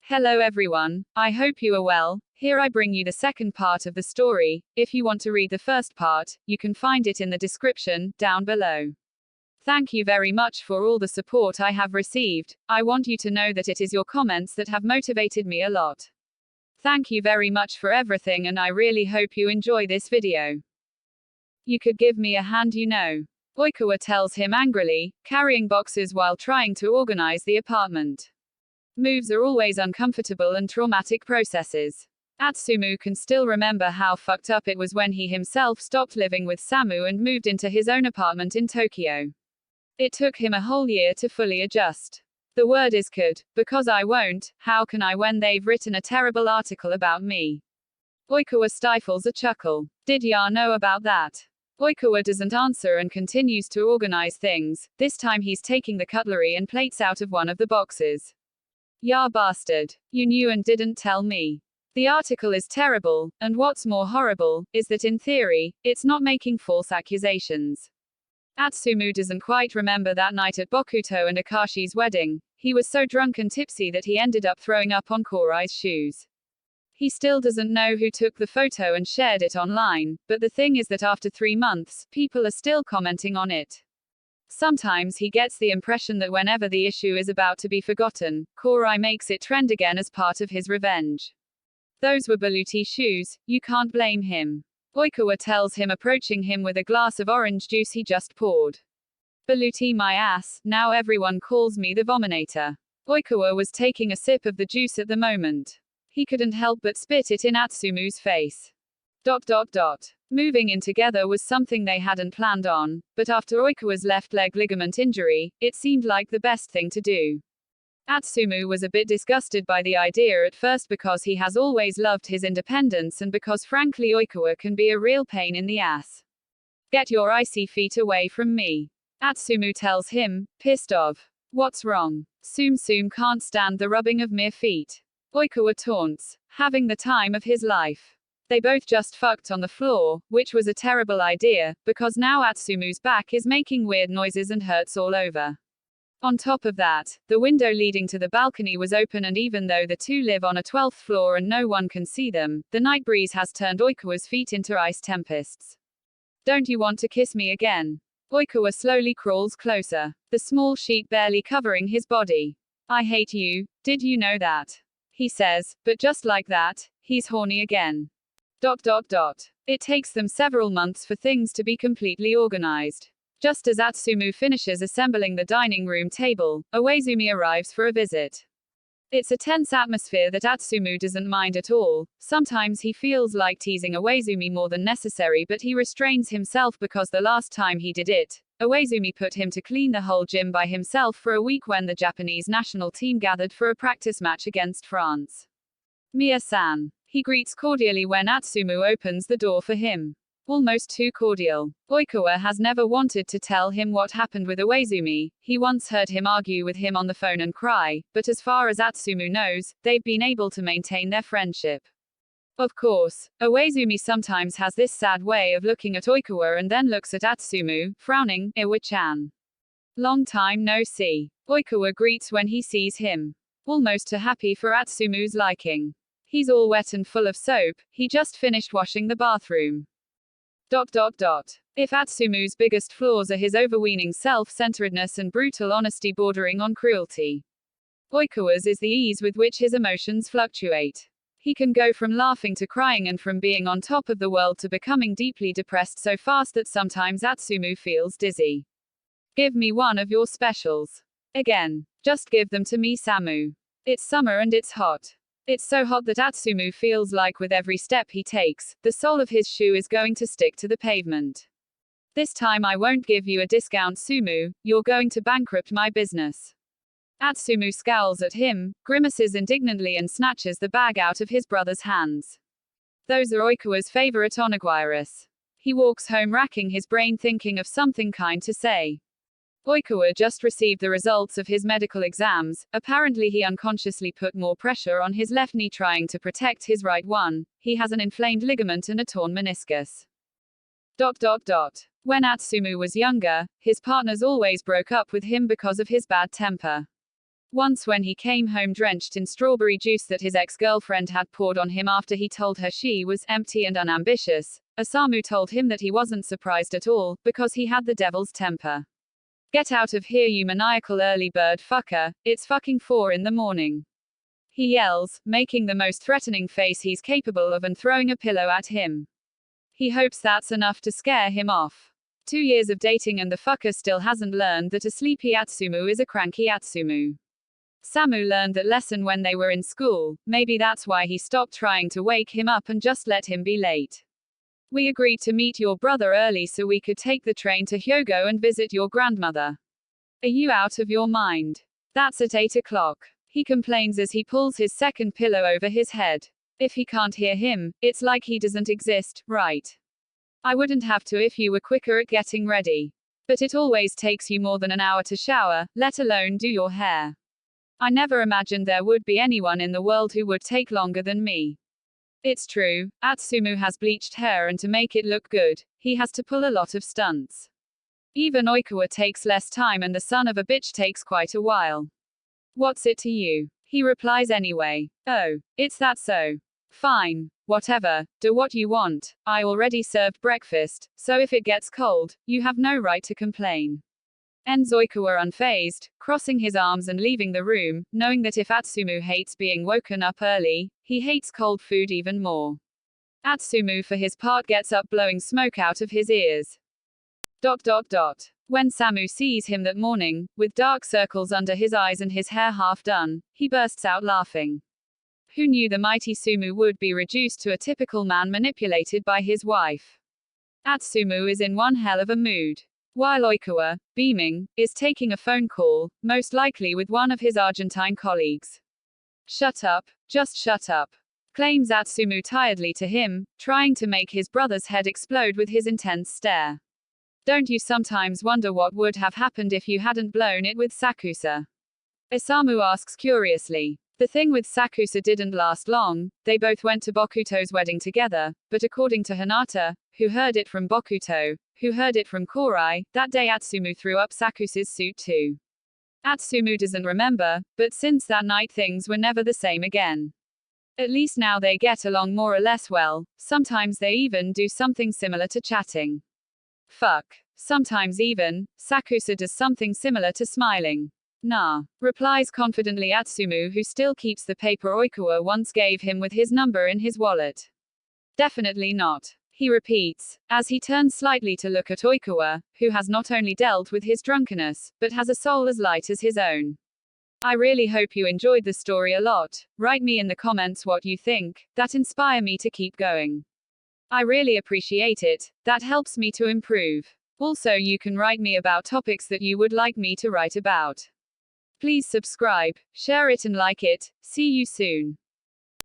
Hello everyone, I hope you are well. Here I bring you the second part of the story. If you want to read the first part, you can find it in the description, down below. Thank you very much for all the support I have received. I want you to know that it is your comments that have motivated me a lot. Thank you very much for everything, and I really hope you enjoy this video. You could give me a hand, you know. Oikawa tells him angrily, carrying boxes while trying to organize the apartment. Moves are always uncomfortable and traumatic processes. Atsumu can still remember how fucked up it was when he himself stopped living with Samu and moved into his own apartment in Tokyo. It took him a whole year to fully adjust. The word is could, because I won't. How can I when they've written a terrible article about me? Oikawa stifles a chuckle. Did ya know about that? Oikawa doesn't answer and continues to organize things. This time he's taking the cutlery and plates out of one of the boxes. Ya bastard. You knew and didn't tell me. The article is terrible, and what's more horrible, is that in theory, it's not making false accusations. Atsumu doesn't quite remember that night at Bokuto and Akashi's wedding. He was so drunk and tipsy that he ended up throwing up on Korai's shoes. He still doesn't know who took the photo and shared it online, but the thing is that after 3 months, people are still commenting on it. Sometimes he gets the impression that whenever the issue is about to be forgotten, Korai makes it trend again as part of his revenge. Those were Baluti shoes, you can't blame him. Oikawa tells him, approaching him with a glass of orange juice he just poured. Baluti my ass, now everyone calls me the Vominator. Oikawa was taking a sip of the juice at the moment. He couldn't help but spit it in Atsumu's face. Moving in together was something they hadn't planned on, but after Oikawa's left leg ligament injury, it seemed like the best thing to do. Atsumu was a bit disgusted by the idea at first because he has always loved his independence and because frankly Oikawa can be a real pain in the ass. Get your icy feet away from me. Atsumu tells him, pissed off. What's wrong? Tsum can't stand the rubbing of mere feet. Oikawa taunts, having the time of his life. They both just fucked on the floor, which was a terrible idea, because now Atsumu's back is making weird noises and hurts all over. On top of that, the window leading to the balcony was open, and even though the two live on a 12th floor and no one can see them, the night breeze has turned Oikawa's feet into ice tempests. Don't you want to kiss me again? Oikawa slowly crawls closer, the small sheet barely covering his body. I hate you, did you know that? He says, but just like that, he's horny again. It takes them several months for things to be completely organized. Just as Atsumu finishes assembling the dining room table, Iwaizumi arrives for a visit. It's a tense atmosphere that Atsumu doesn't mind at all. Sometimes he feels like teasing Iwaizumi more than necessary, but he restrains himself because the last time he did it, Iwaizumi put him to clean the whole gym by himself for a week when the Japanese national team gathered for a practice match against France. Mia-san. He greets cordially when Atsumu opens the door for him. Almost too cordial. Oikawa has never wanted to tell him what happened with Iwaizumi. He once heard him argue with him on the phone and cry, but as far as Atsumu knows, they've been able to maintain their friendship. Of course, Iwaizumi sometimes has this sad way of looking at Oikawa and then looks at Atsumu, frowning, Iwa-chan. Long time no see. Oikawa greets when he sees him. Almost too happy for Atsumu's liking. He's all wet and full of soap, he just finished washing the bathroom. If Atsumu's biggest flaws are his overweening self-centeredness and brutal honesty bordering on cruelty, Oikawa's is the ease with which his emotions fluctuate. He can go from laughing to crying and from being on top of the world to becoming deeply depressed so fast that sometimes Atsumu feels dizzy. Give me one of your specials. Again. Just give them to me, Samu. It's summer and it's hot. It's so hot that Atsumu feels like with every step he takes, the sole of his shoe is going to stick to the pavement. This time I won't give you a discount, Sumu, you're going to bankrupt my business. Atsumu scowls at him, grimaces indignantly and snatches the bag out of his brother's hands. Those are Oikawa's favorite onigiri. He walks home racking his brain thinking of something kind to say. Oikawa just received the results of his medical exams. Apparently he unconsciously put more pressure on his left knee trying to protect his right one. He has an inflamed ligament and a torn meniscus. When Atsumu was younger, his partners always broke up with him because of his bad temper. Once when he came home drenched in strawberry juice that his ex-girlfriend had poured on him after he told her she was empty and unambitious, Osamu told him that he wasn't surprised at all, because he had the devil's temper. Get out of here, you maniacal early bird fucker, it's fucking 4 in the morning. He yells, making the most threatening face he's capable of and throwing a pillow at him. He hopes that's enough to scare him off. 2 years of dating and the fucker still hasn't learned that a sleepy Atsumu is a cranky Atsumu. Samu learned that lesson when they were in school, maybe that's why he stopped trying to wake him up and just let him be late. We agreed to meet your brother early so we could take the train to Hyogo and visit your grandmother. Are you out of your mind? That's at 8 o'clock. He complains as he pulls his second pillow over his head. If he can't hear him, it's like he doesn't exist, right? I wouldn't have to if you were quicker at getting ready. But it always takes you more than an hour to shower, let alone do your hair. I never imagined there would be anyone in the world who would take longer than me. It's true, Atsumu has bleached hair and to make it look good, he has to pull a lot of stunts. Even Oikawa takes less time and the son of a bitch takes quite a while. What's it to you? He replies anyway. Oh, it's that so. Fine. Whatever, do what you want. I already served breakfast, so if it gets cold, you have no right to complain. Ends Oikawa unfazed, crossing his arms and leaving the room, knowing that if Atsumu hates being woken up early, he hates cold food even more. Atsumu for his part gets up blowing smoke out of his ears. When Samu sees him that morning, with dark circles under his eyes and his hair half done, he bursts out laughing. Who knew the mighty Sumu would be reduced to a typical man manipulated by his wife? Atsumu is in one hell of a mood. While Oikawa, beaming, is taking a phone call, most likely with one of his Argentine colleagues. Shut up, just shut up, claims Atsumu tiredly to him, trying to make his brother's head explode with his intense stare. Don't you sometimes wonder what would have happened if you hadn't blown it with Sakusa? Osamu asks curiously. The thing with Sakusa didn't last long, they both went to Bokuto's wedding together, but according to Hinata, who heard it from Bokuto, who heard it from Korai, that day Atsumu threw up Sakusa's suit too. Atsumu doesn't remember, but since that night things were never the same again. At least now they get along more or less well, sometimes they even do something similar to chatting. Fuck. Sometimes even, Sakusa does something similar to smiling. Nah, replies confidently Atsumu, who still keeps the paper Oikawa once gave him with his number in his wallet. Definitely not, he repeats, as he turns slightly to look at Oikawa, who has not only dealt with his drunkenness, but has a soul as light as his own. I really hope you enjoyed the story a lot. Write me in the comments what you think, that inspire me to keep going. I really appreciate it, that helps me to improve. Also, you can write me about topics that you would like me to write about. Please subscribe, share it and like it. See you soon.